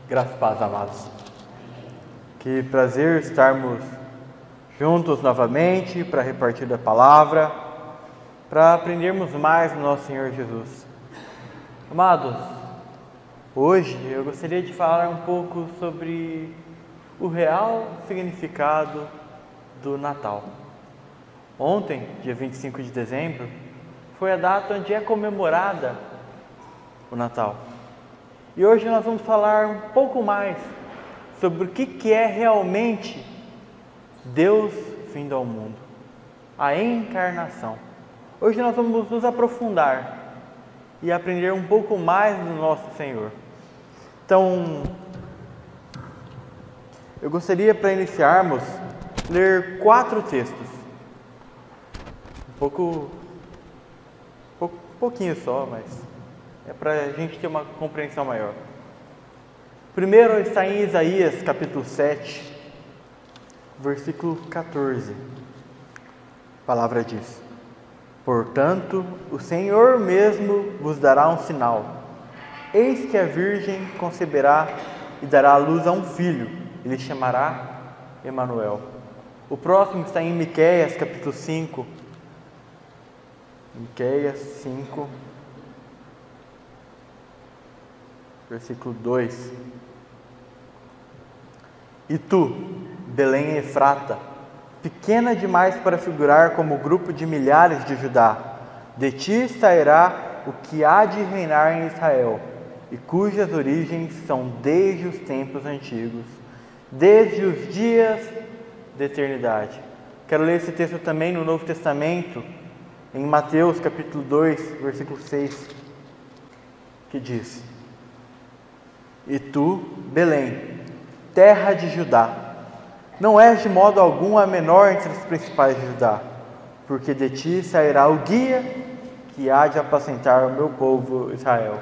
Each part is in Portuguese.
Graças a Deus, amados. Que prazer estarmos juntos novamente para repartir da palavra, para aprendermos mais do nosso Senhor Jesus. Amados, hoje eu gostaria de falar um pouco sobre o real significado do Natal. Ontem, dia 25 de dezembro, foi a data onde é comemorada o Natal. E hoje nós vamos falar um pouco mais sobre o que é realmente Deus vindo ao mundo, a encarnação. Hoje nós vamos nos aprofundar e aprender um pouco mais do nosso Senhor. Então, eu gostaria, para iniciarmos, ler 4 textos. Pouquinho só, mas é para a gente ter uma compreensão maior. Primeiro está em Isaías, capítulo 7, versículo 14. A palavra diz: Portanto, o Senhor mesmo vos dará um sinal. Eis que a Virgem conceberá e dará à luz a um filho, e lhe chamará Emanuel. O próximo está em Miqueias, capítulo 5. Miqueias 5, versículo 2. E tu, Belém Efrata, pequena demais para figurar como grupo de milhares de Judá, de ti sairá o que há de reinar em Israel, e cujas origens são desde os tempos antigos, desde os dias da eternidade. Quero ler esse texto também no Novo Testamento, em Mateus capítulo 2, versículo 6, que diz: E tu, Belém, terra de Judá, não és de modo algum a menor entre os principais de Judá, porque de ti sairá o guia que há de apacentar o meu povo Israel.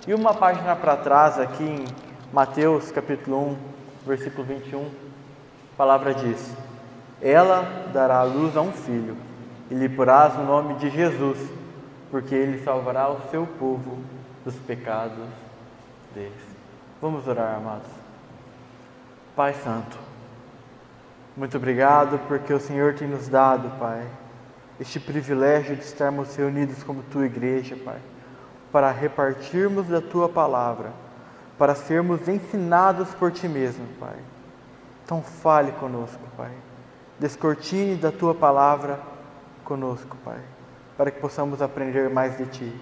E uma página para trás, aqui em Mateus capítulo 1, versículo 21, a palavra diz: Ela dará à luz a um filho, e lhe porás o nome de Jesus, porque ele salvará o seu povo dos pecados deles. Vamos orar, amados. Pai Santo, muito obrigado porque o Senhor tem nos dado, Pai, este privilégio de estarmos reunidos como Tua igreja, Pai, para repartirmos da Tua palavra, para sermos ensinados por Ti mesmo, Pai. Então fale conosco, Pai. Descortine da Tua palavra conosco, Pai, para que possamos aprender mais de Ti.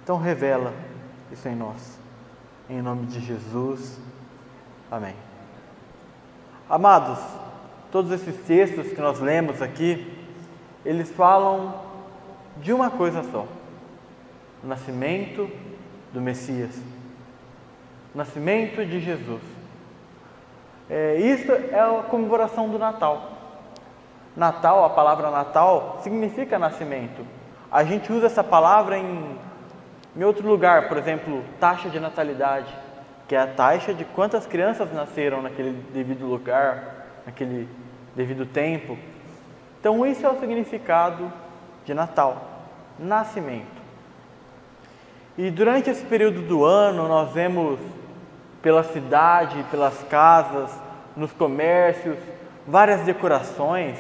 Então revela isso em nós. Em nome de Jesus. Amém. Amados, todos esses textos que nós lemos aqui, eles falam de uma coisa só: o nascimento do Messias, o nascimento de Jesus. Isso é a comemoração do Natal. Natal, a palavra Natal, significa nascimento. A gente usa essa palavra em outro lugar, por exemplo, taxa de natalidade, que é a taxa de quantas crianças nasceram naquele devido lugar, naquele devido tempo. Então, isso é o significado de Natal, nascimento. E durante esse período do ano, nós vemos pela cidade, pelas casas, nos comércios, várias decorações.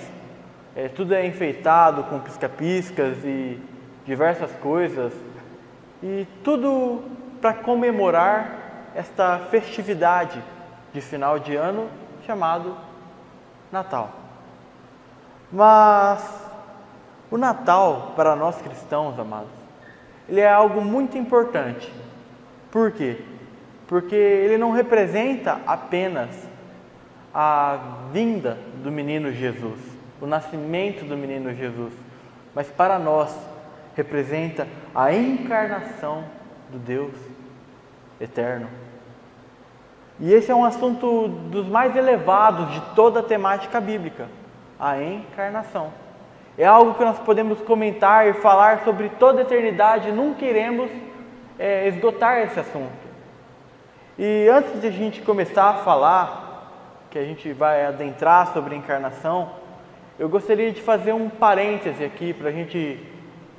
Tudo é enfeitado com pisca-piscas e diversas coisas, e tudo para comemorar esta festividade de final de ano chamado Natal. Mas o Natal, para nós cristãos, amados, ele é algo muito importante. Por quê? Porque ele não representa apenas a vinda do menino Jesus, o nascimento do menino Jesus, mas para nós representa a encarnação do Deus eterno. E esse é um assunto dos mais elevados de toda a temática bíblica, a encarnação. É algo que nós podemos comentar e falar sobre toda a eternidade, nunca iremos esgotar esse assunto. E antes de a gente começar a falar, que a gente vai adentrar sobre a encarnação, eu gostaria de fazer um parêntese aqui para a gente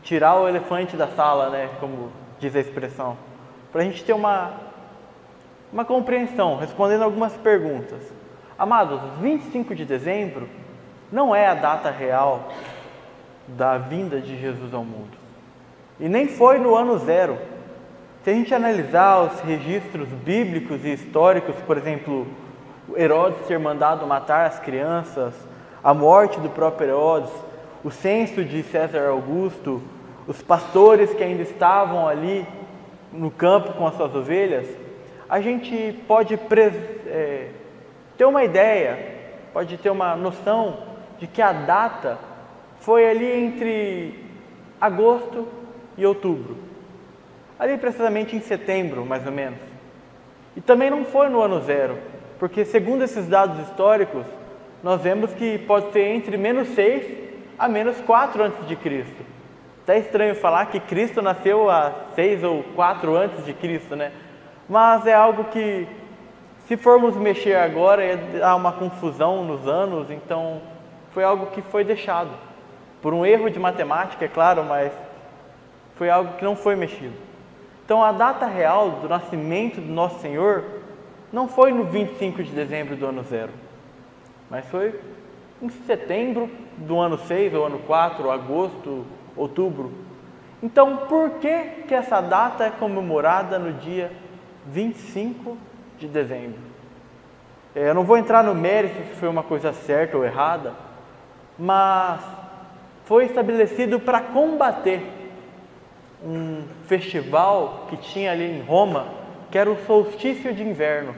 tirar o elefante da sala, né, como diz a expressão, para a gente ter uma uma compreensão, respondendo algumas perguntas. Amados, 25 de dezembro não é a data real da vinda de Jesus ao mundo. E nem foi no ano zero. Se a gente analisar os registros bíblicos e históricos, por exemplo, Herodes ter mandado matar as crianças, a morte do próprio Herodes, o censo de César Augusto, os pastores que ainda estavam ali no campo com as suas ovelhas, a gente pode ter uma ideia, pode ter uma noção de que a data foi ali entre agosto e outubro, ali precisamente em setembro, mais ou menos. E também não foi no ano zero, porque segundo esses dados históricos, nós vemos que pode ser entre -6 a -4 a.C. Até estranho falar que Cristo nasceu a 6 ou 4 a.C., né? Mas é algo que, se formos mexer agora, ia dar uma confusão nos anos, então foi algo que foi deixado. Por um erro de matemática, é claro, mas foi algo que não foi mexido. Então a data real do nascimento do nosso Senhor não foi no 25 de dezembro do ano zero, mas foi em setembro do ano 6, ou ano 4, agosto, outubro. Então por que essa data é comemorada no dia 25 de dezembro? Eu não vou entrar no mérito se foi uma coisa certa ou errada, mas foi estabelecido para combater um festival que tinha ali em Roma, que era o solstício de inverno,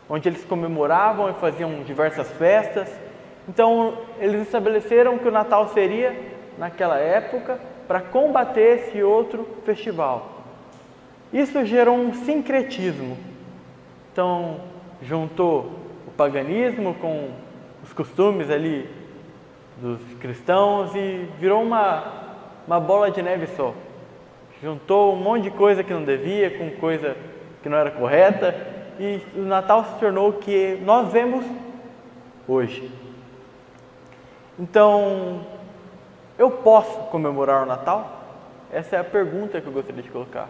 onde eles comemoravam e faziam diversas festas. Então eles estabeleceram que o Natal seria naquela época para combater esse outro festival. Isso gerou um sincretismo. Então juntou o paganismo com os costumes ali dos cristãos e virou uma bola de neve só. Juntou um monte de coisa que não devia com coisa que não era correta, e o Natal se tornou o que nós vemos hoje. Então, eu posso comemorar o Natal? Essa é a pergunta que eu gostaria de colocar.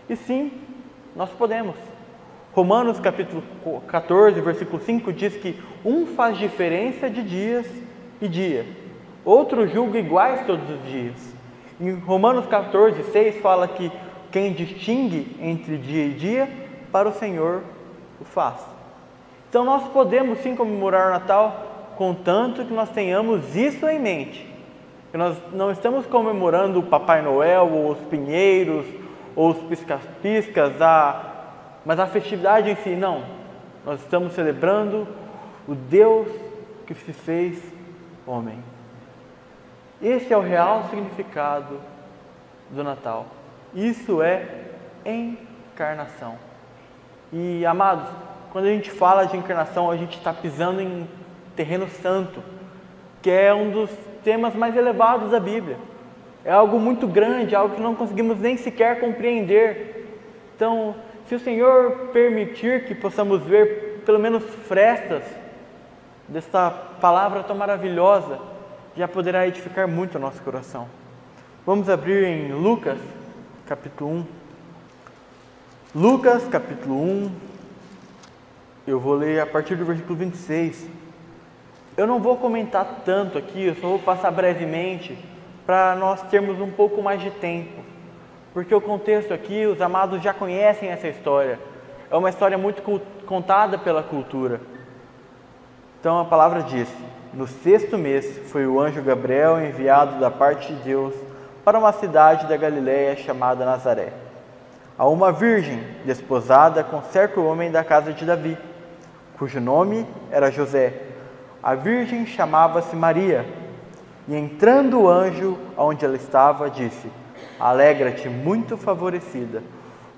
E sim, nós podemos. Romanos capítulo 14, versículo 5 diz que um faz diferença de dias e dia, outro julga iguais todos os dias. Em Romanos 14, 6 fala que quem distingue entre dia e dia, para o Senhor o faz. Então nós podemos sim comemorar o Natal, contanto que nós tenhamos isso em mente. Que nós não estamos comemorando o Papai Noel, ou os pinheiros, ou os pisca-piscas, mas a festividade em si, não. Nós estamos celebrando o Deus que se fez homem. Esse é o real significado do Natal. Isso é encarnação. E, amados, quando a gente fala de encarnação, a gente está pisando em terreno santo, que é um dos temas mais elevados da Bíblia. É algo muito grande, algo que não conseguimos nem sequer compreender. Então, se o Senhor permitir que possamos ver pelo menos frestas desta palavra tão maravilhosa, já poderá edificar muito o nosso coração. Vamos abrir em Lucas, capítulo 1. Lucas, capítulo 1, eu vou ler a partir do versículo 26. Eu não vou comentar tanto aqui, eu só vou passar brevemente para nós termos um pouco mais de tempo. Porque o contexto aqui, os amados já conhecem essa história. É uma história muito contada pela cultura. Então a palavra diz: no 6º mês foi o anjo Gabriel enviado da parte de Deus para uma cidade da Galiléia chamada Nazaré, a uma virgem desposada com certo homem da casa de Davi, cujo nome era José. A virgem chamava-se Maria. E entrando o anjo aonde ela estava, disse: alegra-te, muito favorecida,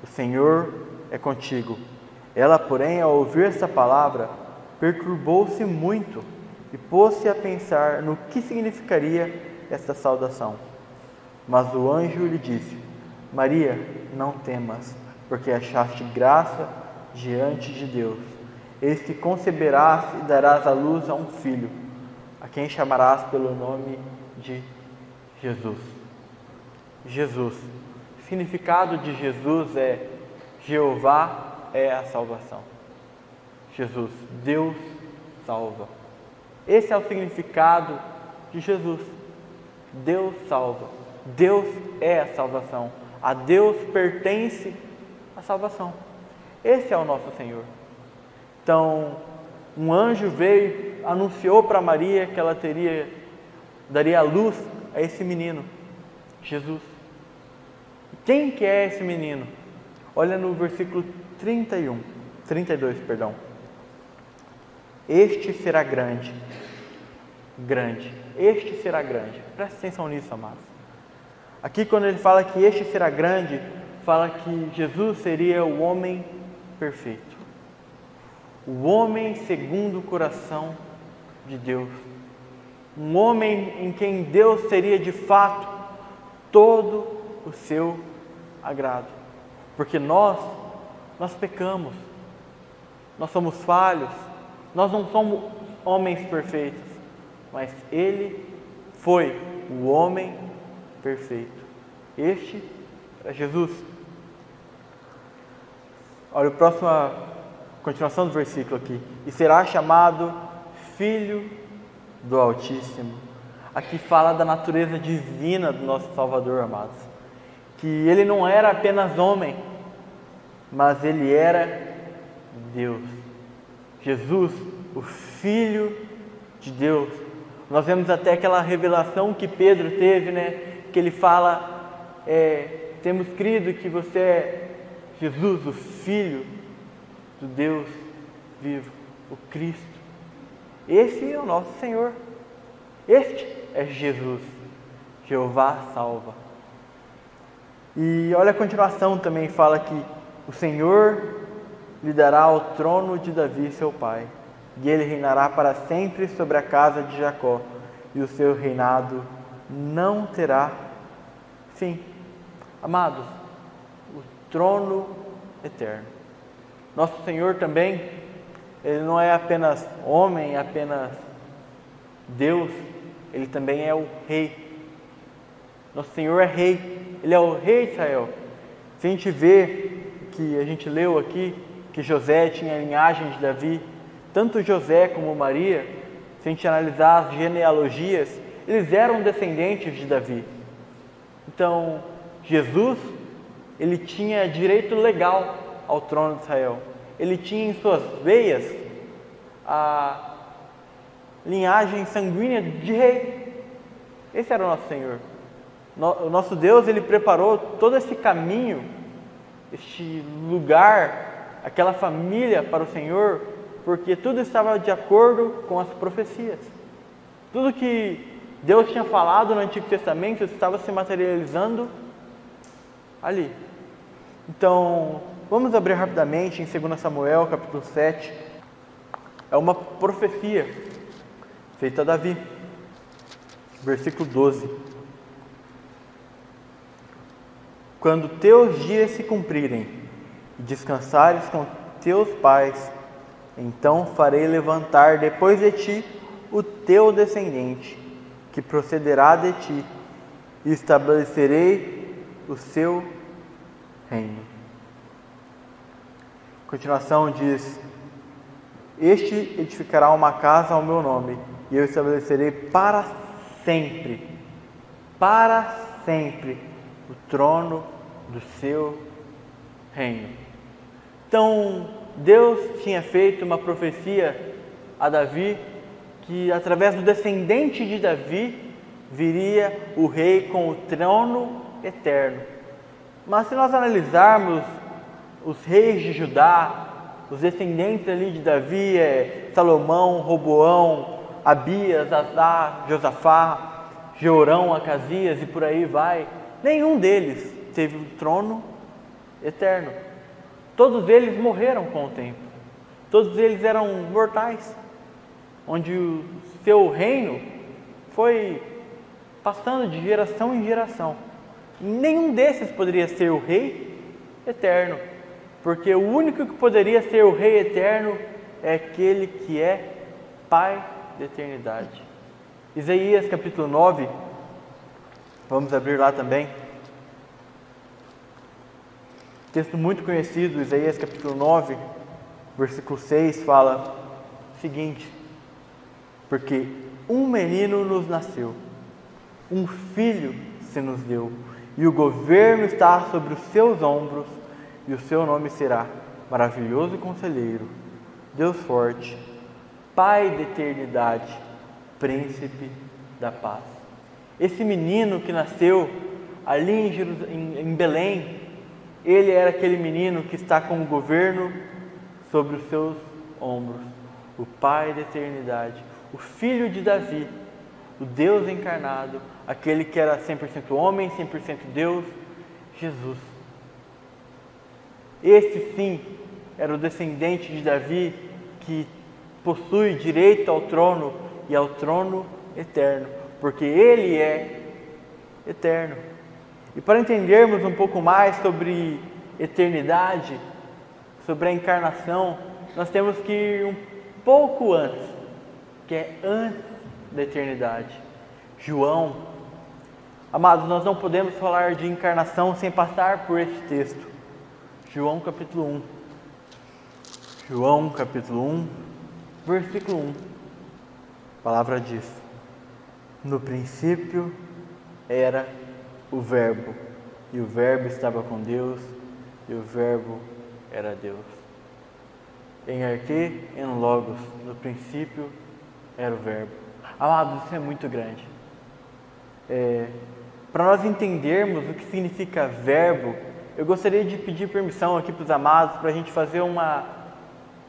o Senhor é contigo. Ela, porém, ao ouvir essa palavra, perturbou-se muito e pôs-se a pensar no que significaria esta saudação. Mas o anjo lhe disse: Maria, não temas, porque achaste graça diante de Deus. Eis que conceberás e darás à luz a um filho, a quem chamarás pelo nome de Jesus. Jesus. O significado de Jesus é Jeová é a salvação. Jesus, Deus salva. Esse é o significado de Jesus. Deus salva. Deus é a salvação. A Deus pertence a salvação. Esse é o nosso Senhor. Então, um anjo veio, anunciou para Maria que ela daria luz a esse menino, Jesus. Quem que é esse menino? Olha no versículo 32, perdão. Este será grande. Este será grande. Presta atenção nisso, amados. Aqui quando ele fala que este será grande, fala que Jesus seria o homem perfeito. O homem segundo o coração de Deus. Um homem em quem Deus seria de fato todo o seu agrado. Porque nós pecamos. Nós somos falhos. Nós não somos homens perfeitos. Mas Ele foi o homem perfeito. Este é Jesus. Olha a próxima continuação do versículo aqui. E será chamado Filho do Altíssimo. Aqui fala da natureza divina do nosso Salvador, amados. Que Ele não era apenas homem, mas Ele era Deus. Jesus, o Filho de Deus. Nós vemos até aquela revelação que Pedro teve, que ele fala, temos crido que você é Jesus, o Filho do Deus vivo, o Cristo. Esse é o nosso Senhor. Este é Jesus. Jeová salva. E olha a continuação também, fala que o Senhor lhe dará o trono de Davi, seu pai, e ele reinará para sempre sobre a casa de Jacó, e o seu reinado não terá fim. Amados, o trono eterno. Nosso Senhor também, Ele não é apenas homem, apenas Deus, Ele também é o Rei. Nosso Senhor é Rei, Ele é o Rei de Israel. Se a gente vê que a gente leu aqui, que José tinha a linhagem de Davi, tanto José como Maria, se a gente analisar as genealogias, eles eram descendentes de Davi. Então, Jesus, ele tinha direito legal ao trono de Israel. Ele tinha em suas veias a linhagem sanguínea de rei. Esse era o nosso Senhor. O nosso Deus, ele preparou todo esse caminho, este lugar, aquela família para o Senhor, porque tudo estava de acordo com as profecias. Tudo que Deus tinha falado no Antigo Testamento estava se materializando ali. Então, vamos abrir rapidamente em 2 Samuel, capítulo 7. É uma profecia feita a Davi. Versículo 12. Quando teus dias se cumprirem e descansares com teus pais, então farei levantar depois de ti o teu descendente, que procederá de ti, e estabelecerei o seu reino. A continuação diz: este edificará uma casa ao meu nome, e eu estabelecerei para sempre o trono do seu reino. Então, Deus tinha feito uma profecia a Davi, que através do descendente de Davi viria o rei com o trono eterno. Mas se nós analisarmos os reis de Judá, os descendentes ali de Davi, Salomão, Roboão, Abias, Asá, Josafá, Jeorão, Acasias e por aí vai, nenhum deles teve o trono eterno. Todos eles morreram com o tempo. Todos eles eram mortais, onde o seu reino foi passando de geração em geração. E nenhum desses poderia ser o rei eterno, porque o único que poderia ser o rei eterno é aquele que é Pai da eternidade. Isaías capítulo 9, vamos abrir lá também. texto muito conhecido, Isaías capítulo 9, versículo 6, fala o seguinte: porque um menino nos nasceu, um filho se nos deu, e o governo está sobre os seus ombros, e o seu nome será Maravilhoso Conselheiro, Deus Forte, Pai da Eternidade, Príncipe da Paz. Esse menino que nasceu ali em Belém, ele era aquele menino que está com o governo sobre os seus ombros, o Pai da Eternidade, o Filho de Davi, o Deus encarnado, aquele que era 100% homem, 100% Deus, Jesus. Esse sim era o descendente de Davi que possui direito ao trono e ao trono eterno, porque ele é eterno. E para entendermos um pouco mais sobre eternidade, sobre a encarnação, nós temos que ir um pouco antes, que é antes da eternidade. João, amados, nós não podemos falar de encarnação sem passar por este texto. João capítulo 1. João capítulo 1, versículo 1. A palavra diz: no princípio era o Verbo, e o Verbo estava com Deus, e o Verbo era Deus. Em arquê, em logos, no princípio era o Verbo. Amados, isso é muito grande. Para nós entendermos o que significa verbo, eu gostaria de pedir permissão aqui para os amados, para a gente fazer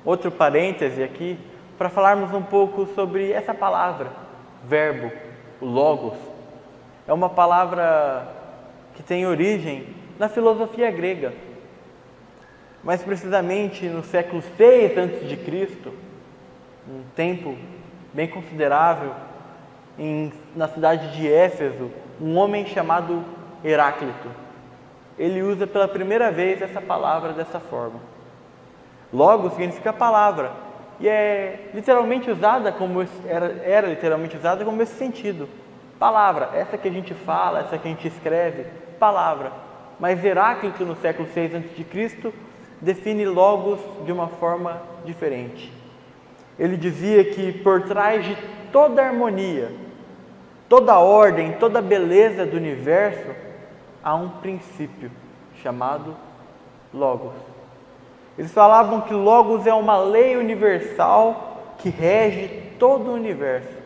outro parêntese aqui, para falarmos um pouco sobre essa palavra, verbo, o logos. É uma palavra que tem origem na filosofia grega, mais precisamente no século 6 a.C., um tempo bem considerável, na cidade de Éfeso, um homem chamado Heráclito. Ele usa pela primeira vez essa palavra dessa forma. Logos significa palavra, e é literalmente usada era literalmente usada como esse sentido. Palavra, essa que a gente fala, essa que a gente escreve, palavra. Mas Heráclito, no século 6 a.C., define logos de uma forma diferente. Ele dizia que por trás de toda harmonia, toda ordem, toda beleza do universo, há um princípio chamado logos. Eles falavam que logos é uma lei universal que rege todo o universo.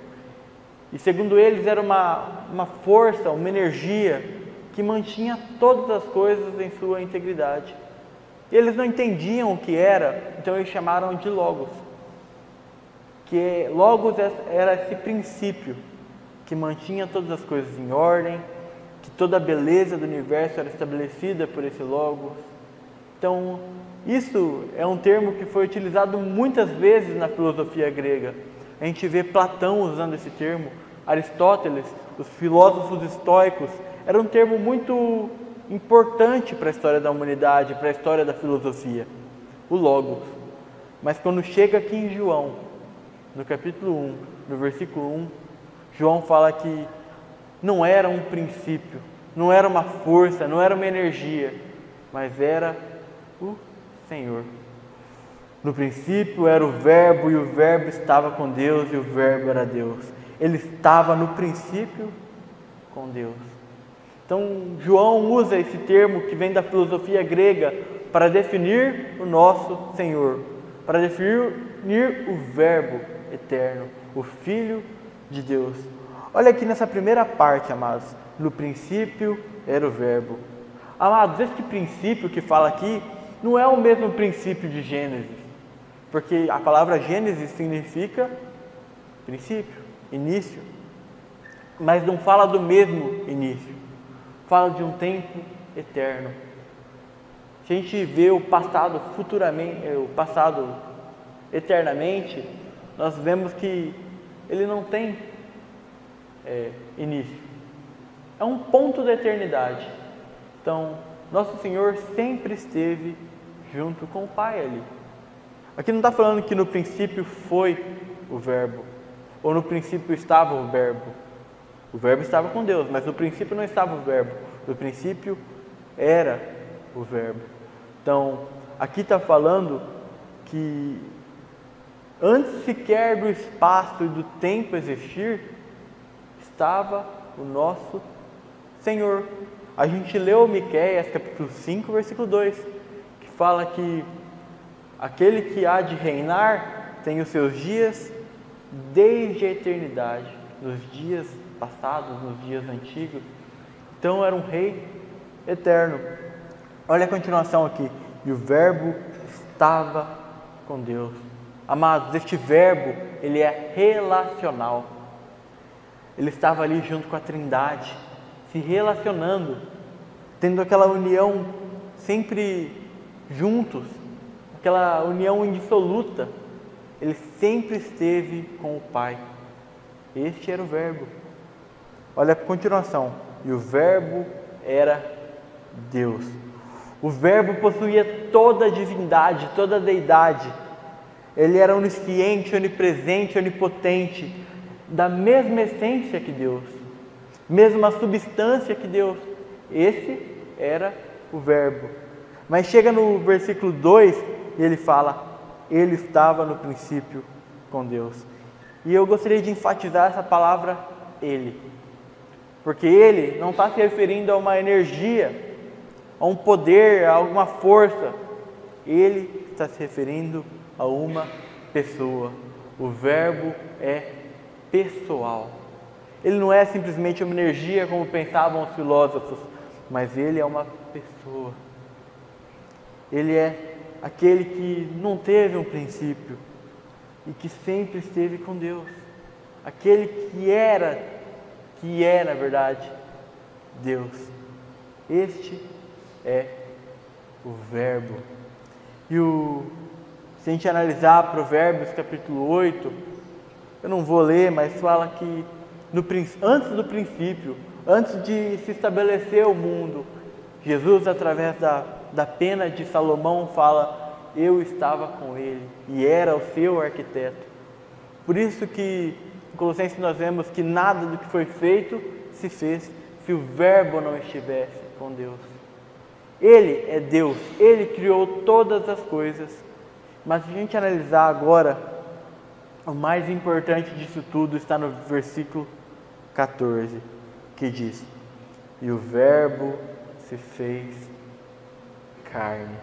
E segundo eles era uma força, uma energia que mantinha todas as coisas em sua integridade. E eles não entendiam o que era, então eles chamaram de logos. Logos era esse princípio que mantinha todas as coisas em ordem, que toda a beleza do universo era estabelecida por esse logos. Então, isso é um termo que foi utilizado muitas vezes na filosofia grega. A gente vê Platão usando esse termo, Aristóteles, os filósofos estoicos. Era um termo muito importante para a história da humanidade, para a história da filosofia, o logos. Mas quando chega aqui em João, no capítulo 1, no versículo 1, João fala que não era um princípio, não era uma força, não era uma energia, mas era o Senhor. No princípio era o Verbo, e o Verbo estava com Deus, e o Verbo era Deus. Ele estava no princípio com Deus. Então, João usa esse termo que vem da filosofia grega para definir o nosso Senhor, para definir o Verbo eterno, o Filho de Deus. Olha aqui nessa primeira parte, amados. No princípio era o Verbo. Amados, este princípio que fala aqui não é o mesmo princípio de Gênesis, porque a palavra Gênesis significa princípio, início, mas não fala do mesmo início, fala de um tempo eterno. Se a gente vê o passado eternamente, nós vemos que ele não tem início, é um ponto da eternidade. Então, nosso Senhor sempre esteve junto com o Pai ali. Aqui não está falando que no princípio foi o Verbo, ou no princípio estava o Verbo. O Verbo estava com Deus, mas no princípio não estava o Verbo. No princípio era o Verbo. Então, aqui está falando que antes sequer do espaço e do tempo existir, estava o nosso Senhor. A gente leu Miqueias capítulo 5, versículo 2, que fala que aquele que há de reinar tem os seus dias desde a eternidade, nos dias passados, nos dias antigos. Então era um rei eterno. Olha a continuação aqui. E o verbo estava com Deus. Amados, este verbo, ele é relacional. Ele estava ali junto com a Trindade, se relacionando, tendo aquela união sempre juntos, aquela união indissoluta. Ele sempre esteve com o Pai. Este era o verbo. Olha a continuação. E o verbo era Deus. O verbo possuía toda a divindade, toda a deidade. Ele era onisciente, onipresente, onipotente, da mesma essência que Deus, mesma substância que Deus. Esse era o verbo. Mas chega no versículo 2 e ele fala: ele estava no princípio com Deus. E eu gostaria de enfatizar essa palavra ele, porque ele não está se referindo a uma energia, a um poder, a alguma força. Ele está se referindo a uma pessoa. O verbo é pessoal. Ele não é simplesmente uma energia como pensavam os filósofos, mas ele é uma pessoa. Ele é aquele que não teve um princípio e que sempre esteve com Deus. Aquele que é na verdade Deus. Este é o verbo. Se a gente analisar Provérbios capítulo 8, eu não vou ler, mas fala que antes do princípio, antes de se estabelecer o mundo, Jesus, através da pena de Salomão, fala: eu estava com ele e era o seu arquiteto. Por isso que em Colossenses nós vemos que nada do que foi feito se fez se o verbo não estivesse com Deus. Ele é Deus, ele criou todas as coisas. Mas se a gente analisar agora, o mais importante disso tudo está no versículo 14, que diz: e o verbo se fez carne.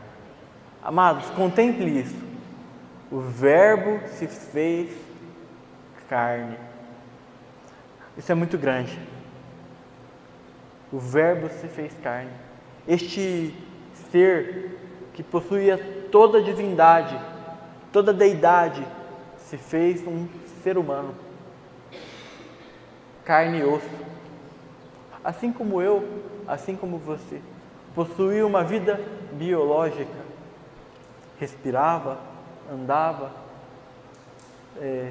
Amados, contemple isso. O verbo se fez carne. Isso é muito grande. O verbo se fez carne. Este ser que possuía toda a divindade, toda a deidade, se fez um ser humano, carne e osso. Assim como eu, assim como você, possuía uma vida biológica, respirava, andava,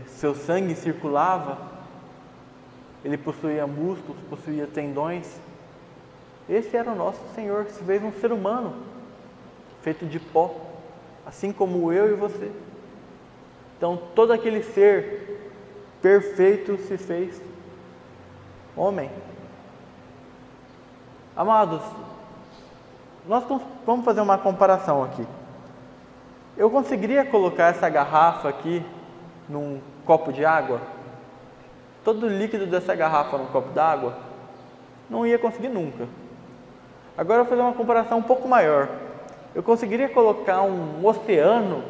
seu sangue circulava, ele possuía músculos, possuía tendões. Esse era o nosso Senhor, que se fez um ser humano, feito de pó, assim como eu e você. Então, todo aquele ser perfeito se fez homem. Amados, nós vamos fazer uma comparação aqui. Eu conseguiria colocar essa garrafa aqui num copo de água? Todo o líquido dessa garrafa num copo d'água? Não ia conseguir nunca. Agora eu vou fazer uma comparação um pouco maior. Eu conseguiria colocar um oceano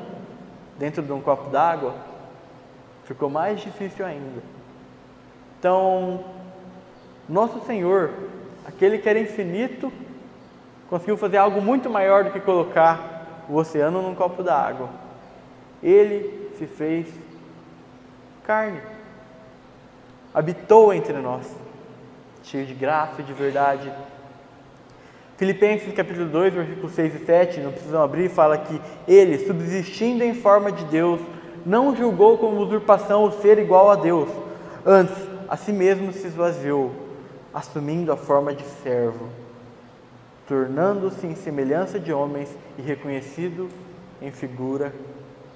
dentro de um copo d'água? Ficou mais difícil ainda. Então, nosso Senhor, aquele que era infinito, conseguiu fazer algo muito maior do que colocar o oceano num copo d'água. Ele se fez carne, habitou entre nós, cheio de graça e de verdade. Filipenses capítulo 2, versículos 6 e 7, não precisam abrir, fala que ele, subsistindo em forma de Deus, não julgou como usurpação o ser igual a Deus, antes, a si mesmo se esvaziou, assumindo a forma de servo, tornando-se em semelhança de homens e reconhecido em figura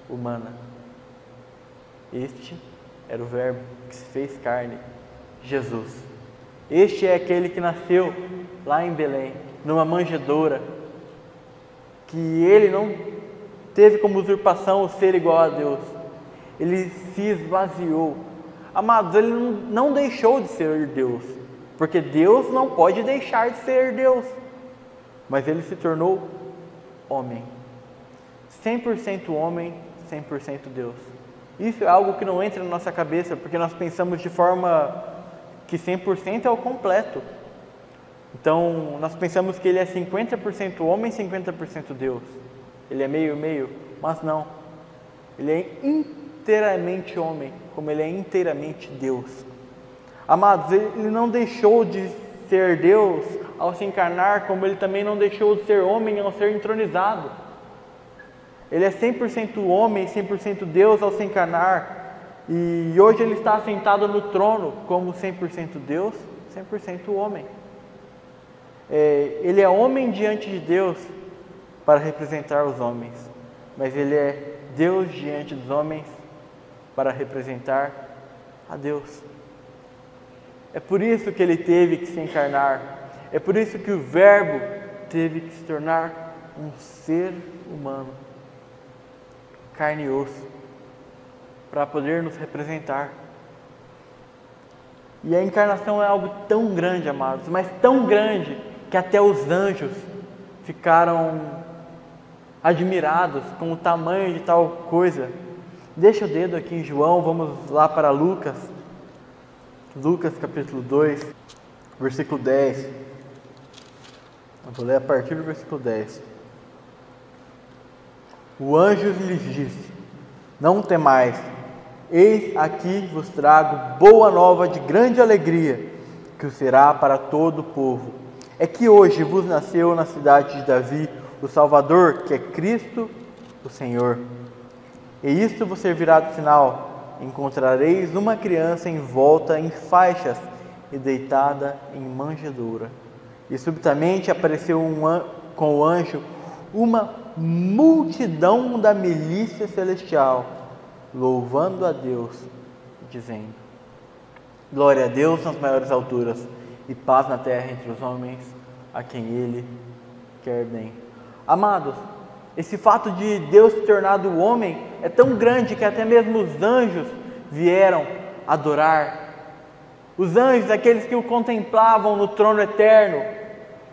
humana. Este era o verbo que se fez carne, Jesus. Este é aquele que nasceu lá em Belém, numa manjedoura, que ele não teve como usurpação o ser igual a Deus. Ele se esvaziou. Amados, ele não deixou de ser Deus, porque Deus não pode deixar de ser Deus, mas ele se tornou homem, 100% homem, 100% Deus. Isso é algo que não entra na nossa cabeça, porque nós pensamos de forma que 100% é o completo. Então, nós pensamos que ele é 50% homem, 50% Deus. Ele é meio, mas não. Ele é inteiramente homem, como ele é inteiramente Deus. Amados, ele não deixou de ser Deus ao se encarnar, como ele também não deixou de ser homem ao ser entronizado. Ele é 100% homem, 100% Deus ao se encarnar. E hoje ele está sentado no trono como 100% Deus, 100% homem. Ele é homem diante de Deus para representar os homens, mas ele é Deus diante dos homens para representar a Deus. É por isso que ele teve que se encarnar, é por isso que o Verbo teve que se tornar um ser humano, carne e osso, para poder nos representar. E a encarnação é algo tão grande, amados, mas tão grande, que até os anjos ficaram admirados com o tamanho de tal coisa. Deixa o dedo aqui em João, vamos lá para Lucas. Lucas capítulo 2, versículo 10. Eu vou ler a partir do versículo 10. O anjo lhes disse: não temais, eis aqui vos trago boa nova de grande alegria, que o será para todo o povo. É que hoje vos nasceu na cidade de Davi o Salvador, que é Cristo o Senhor. E isto vos servirá de sinal: encontrareis uma criança envolta em faixas e deitada em manjedoura. E subitamente apareceu com o anjo uma multidão da milícia celestial, louvando a Deus, dizendo: glória a Deus nas maiores alturas, e paz na terra entre os homens a quem Ele quer bem. Amados, esse fato de Deus se tornado homem é tão grande que até mesmo os anjos vieram adorar. Os anjos, aqueles que o contemplavam no trono eterno,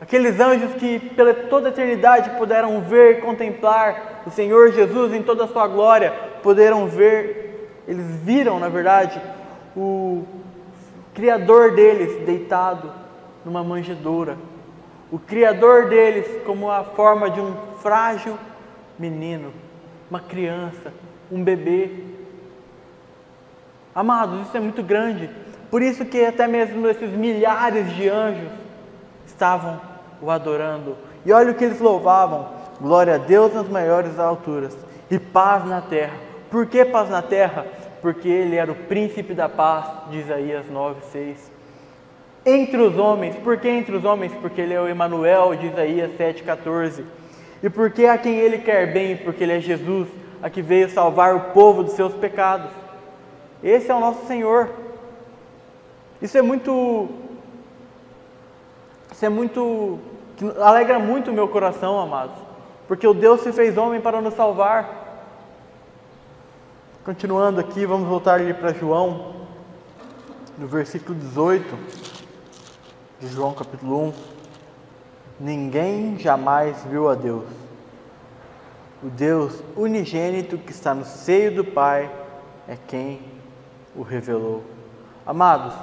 aqueles anjos que pela toda a eternidade puderam ver e contemplar o Senhor Jesus em toda a sua glória, puderam ver, eles viram, na verdade, o Criador deles deitado numa manjedoura, o Criador deles como a forma de um frágil menino, uma criança, um bebê. Amados, isso é muito grande, por isso que até mesmo esses milhares de anjos estavam o adorando. E olha o que eles louvavam: glória a Deus nas maiores alturas e paz na terra. Por que paz na terra? Porque ele era o príncipe da paz, de Isaías 9:6. Entre os homens, por que entre os homens? Porque ele é o Emanuel, de Isaías 7:14. E porque a quem ele quer bem? Porque ele é Jesus, a que veio salvar o povo dos seus pecados. Esse é o nosso Senhor. Isso é muito, que alegra muito o meu coração, amados, porque o Deus se fez homem para nos salvar. Continuando aqui, vamos voltar ali para João, no versículo 18, de João capítulo 1. Ninguém jamais viu a Deus. O Deus unigênito que está no seio do Pai é quem o revelou. Amados,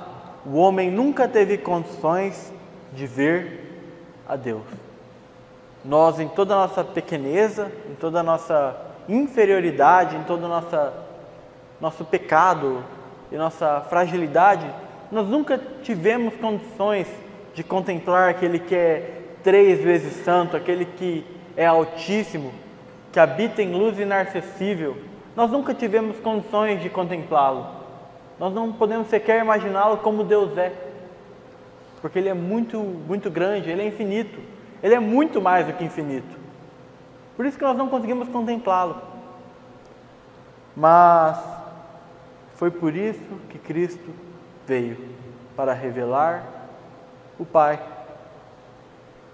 o homem nunca teve condições de ver a Deus. Nós, em toda a nossa pequeneza, em toda a nossa inferioridade, em todo o nosso pecado e nossa fragilidade, nós nunca tivemos condições de contemplar aquele que é 3 vezes santo, aquele que é altíssimo, que habita em luz inacessível. Nós nunca tivemos condições de contemplá-lo. Nós não podemos sequer imaginá-lo como Deus é, porque Ele é muito, muito grande, Ele é infinito, Ele é muito mais do que infinito. Por isso que nós não conseguimos contemplá-lo. Mas foi por isso que Cristo veio, para revelar o Pai.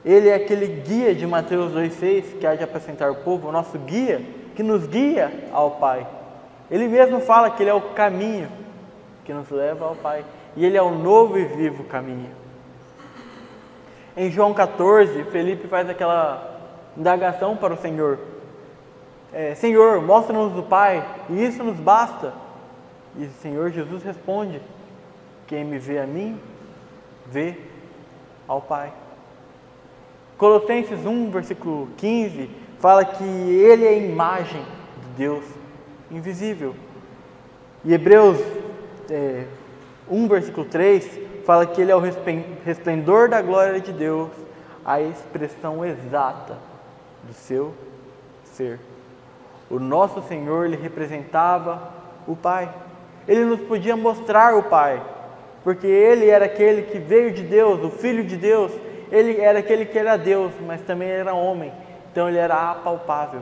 Ele é aquele guia de Mateus 2,6 que há de apacentar o povo, o nosso guia, que nos guia ao Pai. Ele mesmo fala que Ele é o caminho que nos leva ao Pai. E Ele é o novo e vivo caminho. Em João 14, Felipe faz aquela indagação para o Senhor. Senhor, mostra-nos o Pai, e isso nos basta. E o Senhor Jesus responde: quem me vê a mim, vê ao Pai. Colossenses 1, versículo 15, fala que Ele é a imagem de Deus invisível. E Hebreus 1, versículo 3, fala que Ele é o resplendor da glória de Deus, a expressão exata do seu ser. O nosso Senhor, Ele representava o Pai. Ele nos podia mostrar o Pai, porque Ele era aquele que veio de Deus, o Filho de Deus. Ele era aquele que era Deus, mas também era homem, então Ele era apalpável,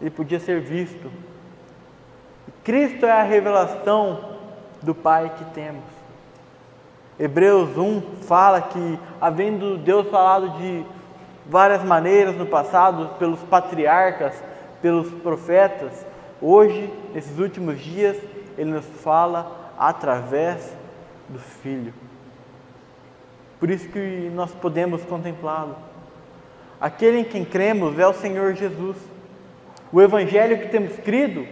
Ele podia ser visto. Cristo é a revelação do Pai que temos. Hebreus 1 fala que, havendo Deus falado de várias maneiras no passado, pelos patriarcas, pelos profetas, hoje, nesses últimos dias, Ele nos fala através do Filho. Por isso que nós podemos contemplá-lo. Aquele em quem cremos é o Senhor Jesus. O Evangelho que temos crido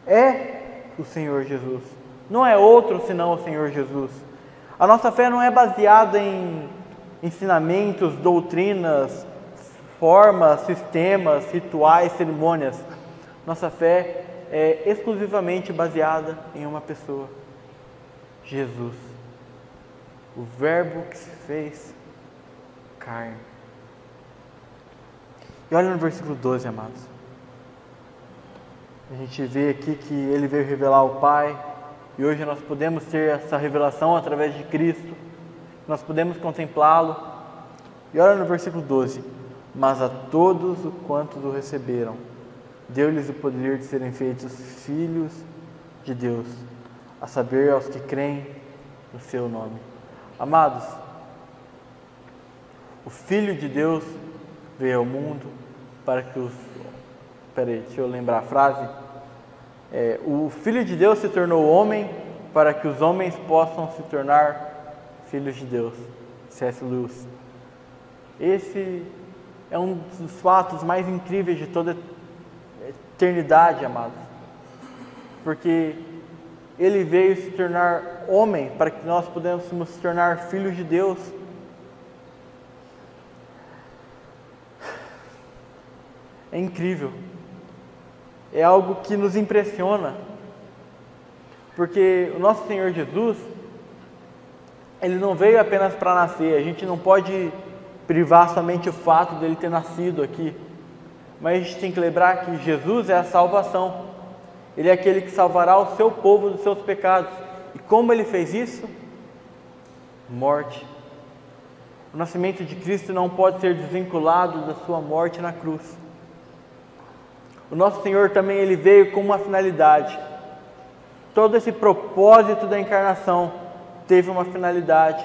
é o Senhor Jesus. Não é outro senão o Senhor Jesus. A nossa fé não é baseada em ensinamentos, doutrinas, formas, sistemas, rituais, cerimônias. Nossa fé é exclusivamente baseada em uma pessoa: Jesus. O Verbo que se fez carne. E olha no versículo 12, amados. A gente vê aqui que Ele veio revelar o Pai. E hoje nós podemos ter essa revelação através de Cristo. Nós podemos contemplá-lo. E olha no versículo 12. Mas a todos quantos o receberam, deu-lhes o poder de serem feitos filhos de Deus, a saber, aos que creem no seu nome. Amados, o Filho de Deus veio ao mundo para que os... deixa eu lembrar a frase. O Filho de Deus se tornou homem para que os homens possam se tornar filhos de Deus. C.S. Lewis. Esse é um dos fatos mais incríveis de toda a eternidade, amados. Porque Ele veio se tornar homem para que nós pudéssemos se tornar filhos de Deus. É incrível. É algo que nos impressiona. Porque o nosso Senhor Jesus, Ele não veio apenas para nascer. A gente não pode privar somente o fato dele ter nascido aqui. Mas a gente tem que lembrar que Jesus é a salvação. Ele é aquele que salvará o seu povo dos seus pecados. E como Ele fez isso? Morte. O nascimento de Cristo não pode ser desvinculado da sua morte na cruz. O nosso Senhor também, Ele veio com uma finalidade. Todo esse propósito da encarnação teve uma finalidade.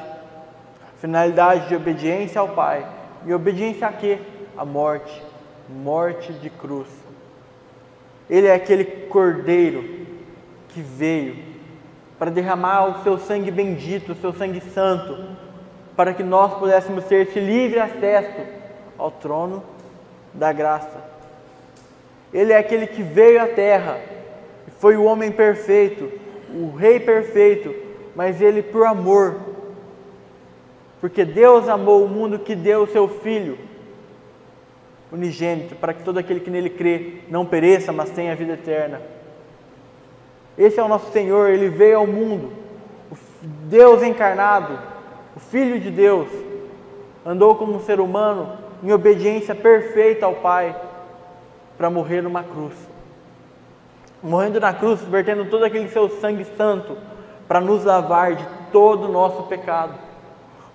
Finalidade de obediência ao Pai. E obediência a quê? A morte. Morte de cruz. Ele é aquele Cordeiro que veio para derramar o seu sangue bendito, o seu sangue santo, para que nós pudéssemos ter esse livre acesso ao trono da graça. Ele é aquele que veio à terra, foi o homem perfeito, o rei perfeito, mas Ele por amor, porque Deus amou o mundo que deu o seu Filho unigênito, para que todo aquele que nele crê não pereça, mas tenha a vida eterna. Esse é o nosso Senhor. Ele veio ao mundo, o Deus encarnado, o Filho de Deus, andou como um ser humano em obediência perfeita ao Pai, para morrer numa cruz. Morrendo na cruz, vertendo todo aquele seu sangue santo, para nos lavar de todo o nosso pecado.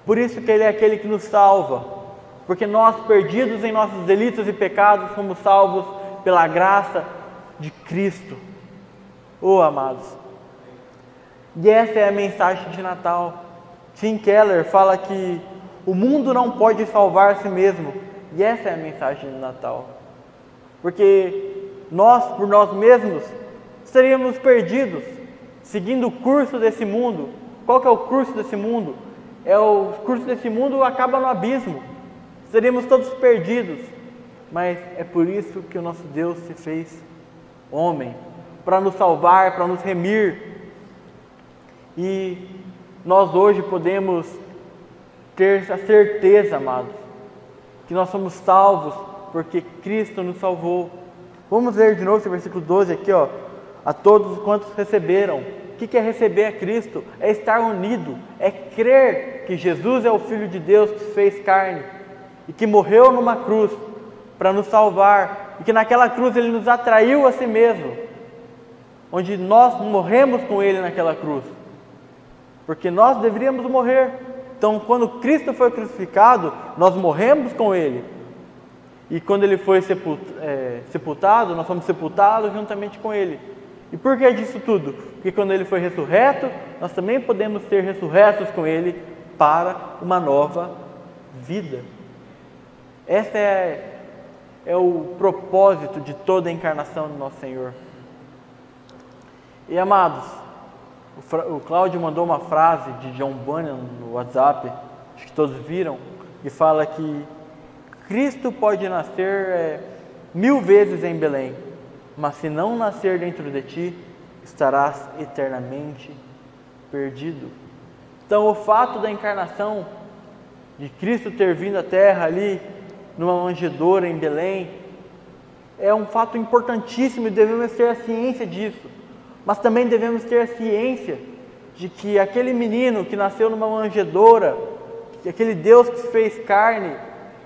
Por isso que Ele é aquele que nos salva, porque nós, perdidos em nossos delitos e pecados, somos salvos pela graça de Cristo. Oh, amados, e essa é a mensagem de Natal. Tim Keller fala que O mundo não pode salvar a si mesmo. E essa é a mensagem do Natal. Porque nós, por nós mesmos, estaríamos perdidos, seguindo o curso desse mundo. Qual que é o curso desse mundo? O curso desse mundo acaba no abismo. Seríamos todos perdidos. Mas é por isso que o nosso Deus se fez homem, para nos salvar, para nos remir. E nós hoje podemos ter a certeza, amados, que nós somos salvos porque Cristo nos salvou. Vamos ler de novo esse versículo 12 aqui, ó. A todos quantos receberam. O que é receber a Cristo? É estar unido, é crer que Jesus é o Filho de Deus que se fez carne e que morreu numa cruz para nos salvar, e que naquela cruz Ele nos atraiu a si mesmo, onde nós morremos com Ele naquela cruz, porque nós deveríamos morrer. Então, quando Cristo foi crucificado, nós morremos com Ele, e quando Ele foi sepultado, nós fomos sepultados juntamente com Ele. E por que disso tudo? Porque quando Ele foi ressurreto, nós também podemos ser ressurretos com Ele para uma nova vida. Essa é o propósito de toda a encarnação do nosso Senhor. E amados, o Cláudio mandou uma frase de John Bunyan no WhatsApp, acho que todos viram, que fala que Cristo pode nascer 1000 vezes em Belém, mas se não nascer dentro de ti, estarás eternamente perdido. Então o fato da encarnação, de Cristo ter vindo à Terra ali, numa manjedoura em Belém, é um fato importantíssimo e devemos ter a ciência disso. Mas também devemos ter a ciência de que aquele menino que nasceu numa manjedoura, que aquele Deus que se fez carne,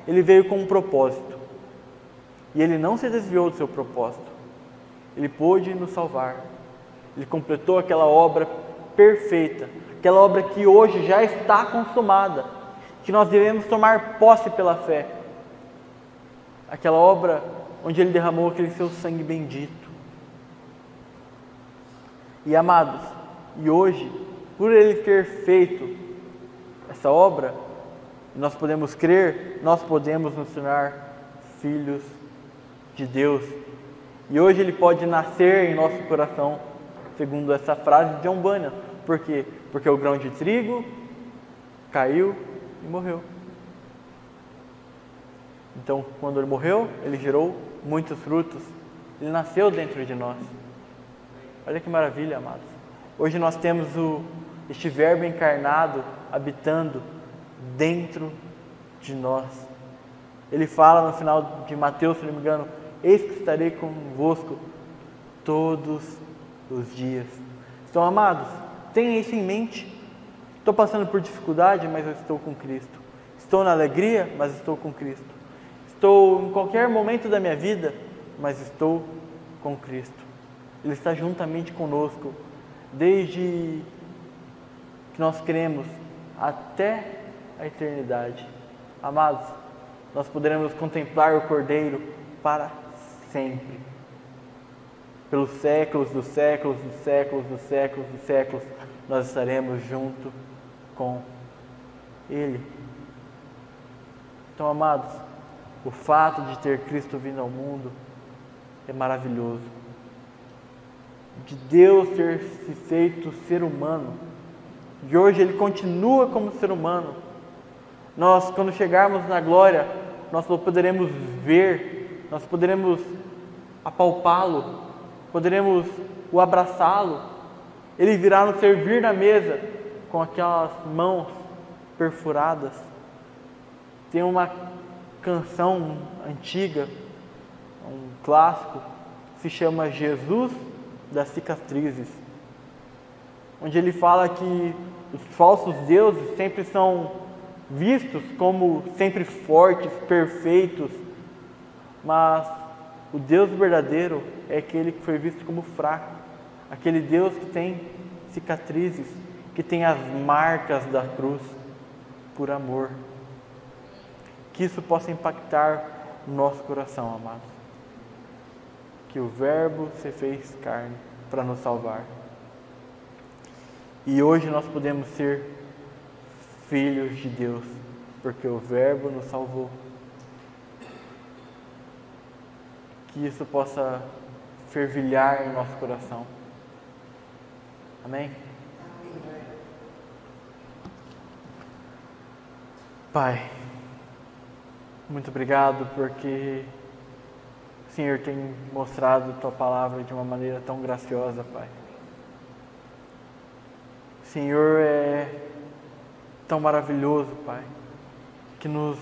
Ele veio com um propósito. E Ele não se desviou do seu propósito. Ele pôde nos salvar. Ele completou aquela obra perfeita, aquela obra que hoje já está consumada, que nós devemos tomar posse pela fé. Aquela obra onde Ele derramou aquele seu sangue bendito. E amados, e hoje, por Ele ter feito essa obra, nós podemos crer, nós podemos nos tornar filhos de Deus. E hoje Ele pode nascer em nosso coração, segundo essa frase de John Bunyan. Por quê? Porque o grão de trigo caiu e morreu. Então, quando Ele morreu, Ele gerou muitos frutos. Ele nasceu dentro de nós. Olha que maravilha, amados. Hoje nós temos este verbo encarnado habitando dentro de nós. Ele fala no final de Mateus, se não me engano, eis que estarei convosco todos os dias. Então, amados, tenha isso em mente. Estou passando por dificuldade, mas eu estou com Cristo. Estou na alegria, mas estou com Cristo. Estou em qualquer momento da minha vida, mas estou com Cristo. Ele está juntamente conosco, desde que nós cremos até a eternidade. Amados, nós poderemos contemplar o Cordeiro para sempre. Pelos séculos dos séculos, dos séculos, dos séculos, dos séculos, nós estaremos junto com Ele. Então, amados, o fato de ter Cristo vindo ao mundo é maravilhoso. De Deus ter se feito ser humano, de hoje Ele continua como ser humano. Nós, quando chegarmos na glória, nós poderemos ver, nós poderemos apalpá-lo, poderemos o abraçá-lo. Ele virá nos servir na mesa com aquelas mãos perfuradas. Tem uma canção antiga, um clássico, se chama Jesus das Cicatrizes, onde ele fala que os falsos deuses sempre são vistos como sempre fortes, perfeitos, mas o Deus verdadeiro é aquele que foi visto como fraco, aquele Deus que tem cicatrizes, que tem as marcas da cruz por amor. Que isso possa impactar o nosso coração, amados. Que o Verbo se fez carne para nos salvar. E hoje nós podemos ser filhos de Deus, porque o Verbo nos salvou. Que isso possa fervilhar em nosso coração. Amém? Pai, muito obrigado porque o Senhor tem mostrado a Tua palavra de uma maneira tão graciosa, Pai. O Senhor é tão maravilhoso, Pai, que nos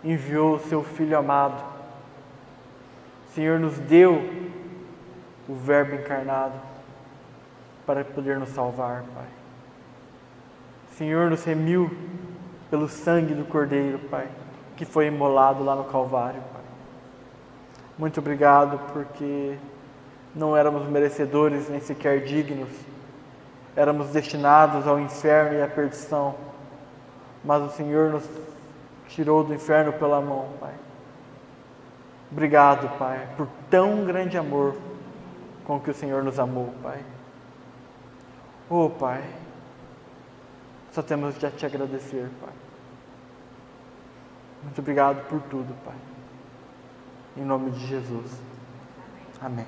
enviou o Seu Filho amado. O Senhor nos deu o Verbo encarnado para poder nos salvar, Pai. O Senhor nos remiu pelo sangue do Cordeiro, Pai, que foi imolado lá no Calvário, Pai. Muito obrigado porque não éramos merecedores nem sequer dignos. Éramos destinados ao inferno e à perdição. Mas o Senhor nos tirou do inferno pela mão, Pai. Obrigado, Pai, por tão grande amor com que o Senhor nos amou, Pai. Oh, Pai, só temos de te agradecer, Pai. Muito obrigado por tudo, Pai. Em nome de Jesus. Amém.